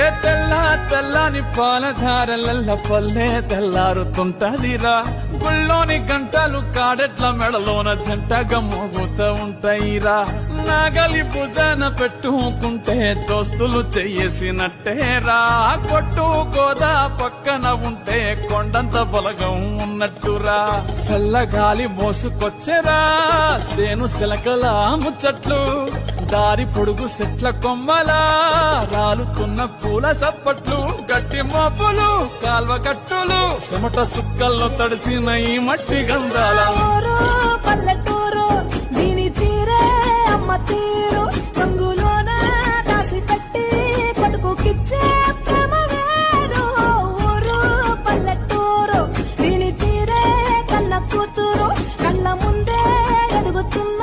తెల్లని పాలధారలల్ల పల్లె తెల్లారుతుంటదిరా. గుళ్ళోని గంటలు కాడెట్ల మెడలోన జంటగా మోగుతూ ఉంటాయిరా. నాగలి భుజాన పెట్టుకుంటే దోస్తులు చెయ్యేసినట్టేరా. కొట్టు గోదా పక్కన ఉంటే కొండంత బలగం ఉన్నట్టురా. చల్లగాలి మోసుకొచ్చెరా సేను సిలకల ముచ్చట్లు. దారి పొడుగు చెట్ల కొమ్మలా రాలుతున్న పూల సప్పట్లు. గట్టి మోపులు కాల్వ కట్టులు చెమట సుక్కల్లో తడిసిన ఈ మట్టి గంధాల పల్లెటూరు దీని తీరే అమ్మ తీరు. రంగులోన దాసి పెట్టి పట్టుకుకిచ్చే ప్రేమ వేరు. ఊరు పల్లెటూరు దీని తీరే కన్న కూతురు కళ్ళ ముందే ఎదుగుతుంది